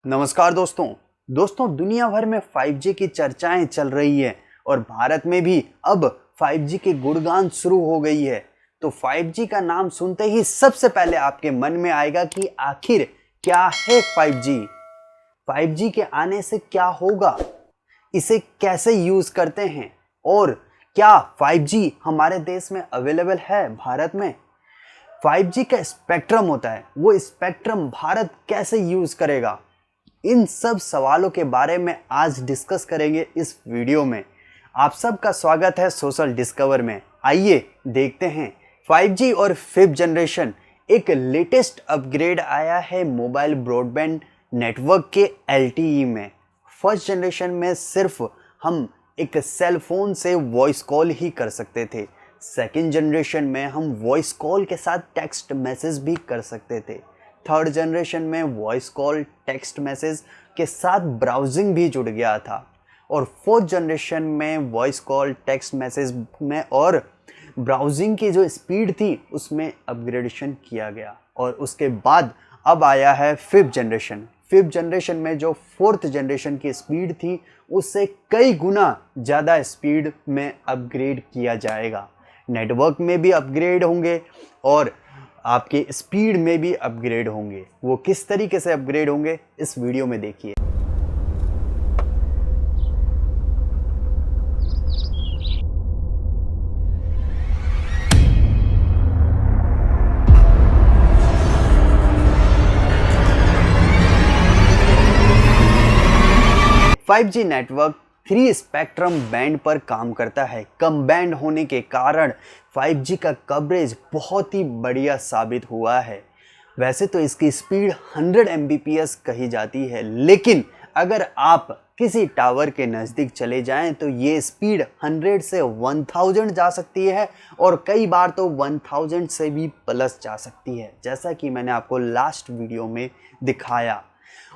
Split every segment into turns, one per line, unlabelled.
नमस्कार दोस्तों दुनिया भर में 5G की चर्चाएं चल रही है और भारत में भी अब 5G की गुणगान शुरू हो गई है। तो 5G का नाम सुनते ही सबसे पहले आपके मन में आएगा कि आखिर क्या है 5G? 5G के आने से क्या होगा, इसे कैसे यूज करते हैं और क्या 5G हमारे देश में अवेलेबल है भारत में? 5G का स्पेक्ट्रम होता है, वो स्पेक्ट्रम भारत कैसे यूज करेगा? इन सब सवालों के बारे में आज डिस्कस करेंगे इस वीडियो में। आप सबका स्वागत है सोशल डिस्कवर में। आइए देखते हैं 5G और 5th जनरेशन। एक लेटेस्ट अपग्रेड आया है मोबाइल ब्रॉडबैंड नेटवर्क के LTE में। फर्स्ट जनरेशन में सिर्फ हम एक सेल फोन से वॉइस कॉल ही कर सकते थे। सेकेंड जनरेशन में हम वॉइस कॉल के साथ टेक्स्ट मैसेज भी कर सकते थे। थर्ड जनरेशन में वॉइस कॉल टेक्स्ट मैसेज के साथ ब्राउजिंग भी जुड़ गया था और फोर्थ जनरेशन में वॉइस कॉल टेक्स्ट मैसेज में और ब्राउजिंग की जो स्पीड थी उसमें अपग्रेडेशन किया गया। और उसके बाद अब आया है फिफ्थ जनरेशन। फिफ्थ जनरेशन में जो फोर्थ जनरेशन की स्पीड थी उससे कई गुना ज़्यादा स्पीड में अपग्रेड किया जाएगा। नेटवर्क में भी अपग्रेड होंगे और आपके स्पीड में भी अपग्रेड होंगे। वो किस तरीके से अपग्रेड होंगे इस वीडियो में देखिए। Five G network 3 spectrum band पर काम करता है। कम बैंड होने के कारण 5G का कवरेज बहुत ही बढ़िया साबित हुआ है। वैसे तो इसकी स्पीड 100 Mbps कही जाती है, लेकिन अगर आप किसी टावर के नज़दीक चले जाएं तो ये स्पीड 100 से 1000 जा सकती है और कई बार तो 1000 से भी प्लस जा सकती है, जैसा कि मैंने आपको लास्ट वीडियो में दिखाया।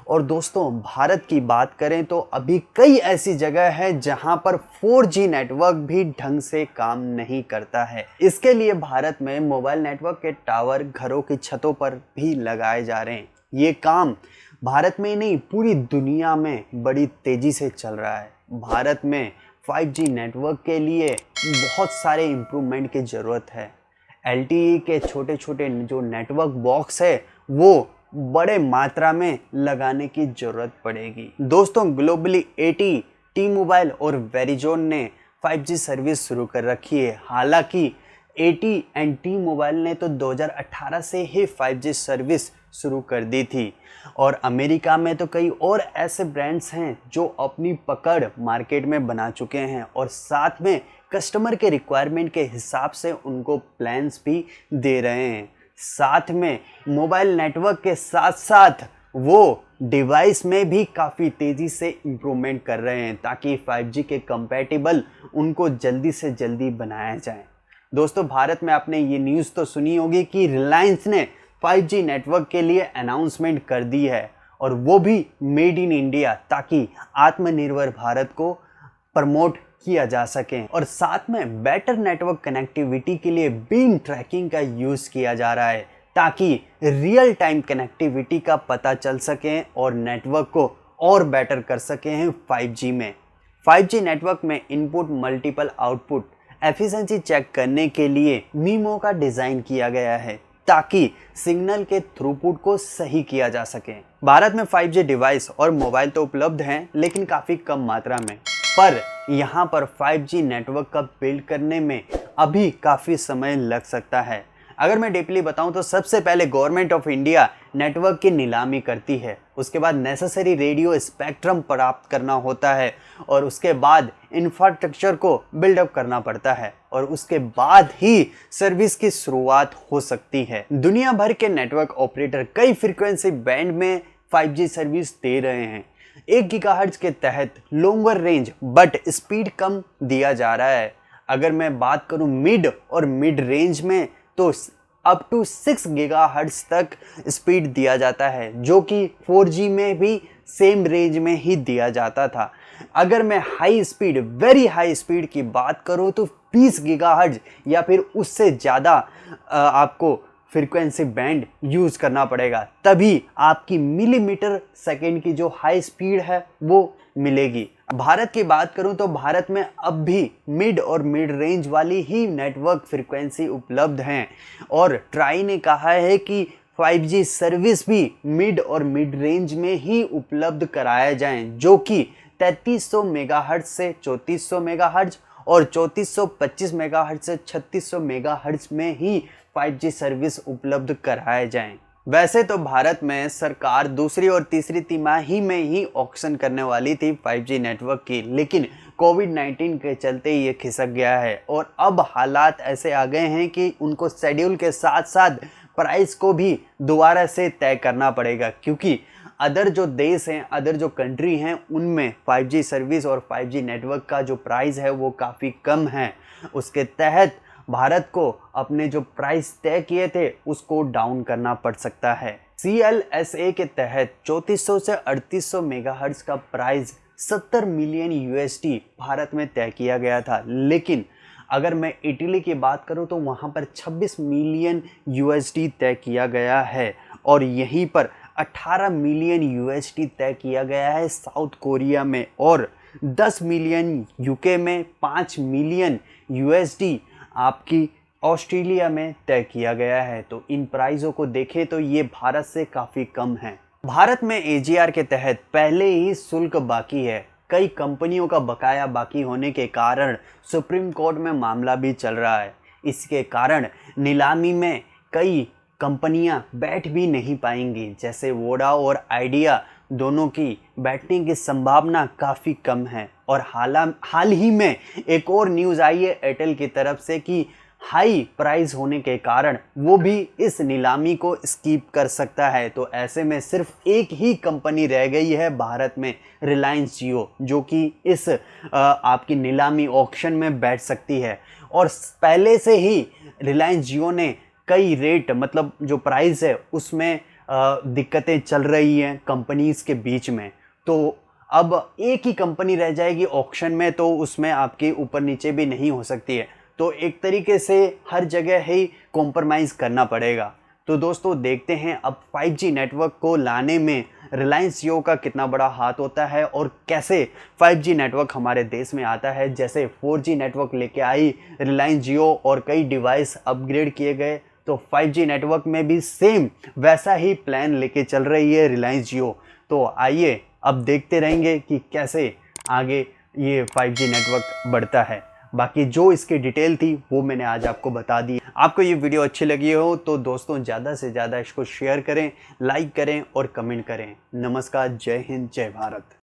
और दोस्तों भारत की बात करें तो अभी कई ऐसी जगह है जहां पर 4G नेटवर्क भी ढंग से काम नहीं करता है। इसके लिए भारत में मोबाइल नेटवर्क के टावर घरों की छतों पर भी लगाए जा रहे हैं। ये काम भारत में नहीं पूरी दुनिया में बड़ी तेजी से चल रहा है। भारत में 5G नेटवर्क के लिए बहुत सारे इम्प्रूवमेंट की ज़रूरत है। LTE के छोटे छोटे जो नेटवर्क बॉक्स है वो बड़े मात्रा में लगाने की जरूरत पड़ेगी। दोस्तों ग्लोबली AT, T-Mobile और वेरिजोन ने 5G सर्विस शुरू कर रखी है। हालांकि AT एंड T-Mobile ने तो 2018 से ही 5G सर्विस शुरू कर दी थी और अमेरिका में तो कई और ऐसे ब्रांड्स हैं जो अपनी पकड़ मार्केट में बना चुके हैं और साथ में कस्टमर के रिक्वायरमेंट के हिसाब से उनको प्लान्स भी दे रहे हैं। साथ में मोबाइल नेटवर्क के साथ साथ वो डिवाइस में भी काफ़ी तेज़ी से इम्प्रूवमेंट कर रहे हैं ताकि 5G के कंपैटिबल उनको जल्दी से जल्दी बनाया जाए। दोस्तों भारत में आपने ये न्यूज़ तो सुनी होगी कि रिलायंस ने 5G नेटवर्क के लिए अनाउंसमेंट कर दी है और वो भी मेड इन इंडिया, ताकि आत्मनिर्भर भारत को प्रमोट किया जा सके। और साथ में बेटर नेटवर्क कनेक्टिविटी के लिए बीम ट्रैकिंग का यूज़ किया जा रहा है ताकि रियल टाइम कनेक्टिविटी का पता चल सके और नेटवर्क को और बेटर कर सके हैं 5G में। 5G नेटवर्क में input multiple output efficiency check करने के लिए मीमो का डिज़ाइन किया गया है ताकि सिग्नल के थ्रूपुट को सही किया जा सके। भारत में 5G डिवाइस और मोबाइल तो उपलब्ध हैं, लेकिन काफ़ी कम मात्रा में। पर यहाँ पर 5G नेटवर्क का बिल्ड करने में अभी काफ़ी समय लग सकता है। अगर मैं डीपली बताऊं तो सबसे पहले गवर्नमेंट ऑफ इंडिया नेटवर्क की नीलामी करती है, उसके बाद नेसेसरी रेडियो स्पेक्ट्रम प्राप्त करना होता है और उसके बाद इंफ्रास्ट्रक्चर को बिल्डअप करना पड़ता है और उसके बाद ही सर्विस की शुरुआत हो सकती है। दुनिया भर के नेटवर्क ऑपरेटर कई फ्रीक्वेंसी बैंड में 5G सर्विस दे रहे हैं। 1 गीगाहर्ट्ज के तहत लॉन्गर रेंज बट स्पीड कम दिया जा रहा है। अगर मैं बात करूं मिड और मिड रेंज में तो अप टू 6 गीगाहर्ट्ज तक स्पीड दिया जाता है, जो कि 4G में भी सेम रेंज में ही दिया जाता था। अगर मैं high speed very high speed की बात करूं तो 20 गीगाहर्ट्ज या फिर उससे ज़्यादा आपको फ्रीक्वेंसी बैंड यूज़ करना पड़ेगा, तभी आपकी मिलीमीटर सेकेंड की जो हाई स्पीड है वो मिलेगी। भारत की बात करूं तो भारत में अब भी मिड और मिड रेंज वाली ही नेटवर्क फ्रीक्वेंसी उपलब्ध हैं और ट्राई ने कहा है कि 5G सर्विस भी मिड और मिड रेंज में ही उपलब्ध कराया जाएं, जो कि 3300 मेगाहर्ट्ज से 3400 मेगाहर्ट्ज और 3425 मेगाहर्ट्ज से 3600 मेगाहर्ट्ज में ही 5G सर्विस उपलब्ध कराए जाएं। वैसे तो भारत में सरकार दूसरी और तीसरी तिमाही में ही ऑक्शन करने वाली थी 5G नेटवर्क की, लेकिन कोविड-19 के चलते ये खिसक गया है और अब हालात ऐसे आ गए हैं कि उनको शेड्यूल के साथ साथ प्राइस को भी दोबारा से तय करना पड़ेगा, क्योंकि अदर जो देश हैं, अदर जो कंट्री हैं, उनमें 5G सर्विस और 5G नेटवर्क का जो प्राइस है वो काफ़ी कम है। उसके तहत भारत को अपने जो प्राइस तय किए थे उसको डाउन करना पड़ सकता है। CLSA के तहत 3400 से 3800 मेगाहर्ट्ज का प्राइस 70 मिलियन USD भारत में तय किया गया था, लेकिन अगर मैं इटली की बात करूं तो वहां पर 26 मिलियन USD तय किया गया है और यहीं पर 18 मिलियन USD तय किया गया है साउथ कोरिया में और 10 मिलियन UK में, 5 मिलियन USD आपकी ऑस्ट्रेलिया में तय किया गया है। तो इन प्राइसों को देखें तो ये भारत से काफ़ी कम है। भारत में AGR के तहत पहले ही शुल्क बाकी है। कई कंपनियों का बकाया बाकी होने के कारण सुप्रीम कोर्ट में मामला भी चल रहा है। इसके कारण नीलामी में कई कंपनियां बैठ भी नहीं पाएंगी, जैसे वोडा और आइडिया दोनों की बैठने की संभावना काफ़ी कम है। और हाल ही में एक और न्यूज़ आई है एयरटेल की तरफ से कि हाई प्राइस होने के कारण वो भी इस नीलामी को स्किप कर सकता है। तो ऐसे में सिर्फ एक ही कंपनी रह गई है भारत में, रिलायंस जियो, जो कि इस आपकी नीलामी ऑक्शन में बैठ सकती है। और पहले से ही रिलायंस जियो ने कई रेट, मतलब जो प्राइस है उसमें दिक्कतें चल रही हैं कंपनीज़ के बीच में। तो अब एक ही कंपनी रह जाएगी ऑक्शन में, तो उसमें आपके ऊपर नीचे भी नहीं हो सकती है। तो एक तरीके से हर जगह ही कॉम्प्रोमाइज़ करना पड़ेगा। तो दोस्तों देखते हैं अब 5G नेटवर्क को लाने में रिलायंस जियो का कितना बड़ा हाथ होता है और कैसे 5G नेटवर्क हमारे देश में आता है। जैसे 4G नेटवर्क लेके आई रिलायंस जियो और कई डिवाइस अपग्रेड किए गए, तो 5G नेटवर्क में भी सेम वैसा ही प्लान लेके चल रही है रिलायंस जियो। तो आइए अब देखते रहेंगे कि कैसे आगे ये 5G नेटवर्क बढ़ता है। बाकी जो इसकी डिटेल थी वो मैंने आज आपको बता दी। आपको ये वीडियो अच्छी लगी हो तो दोस्तों ज़्यादा से ज़्यादा इसको शेयर करें, लाइक करें और कमेंट करें। नमस्कार, जय हिंद, जय भारत।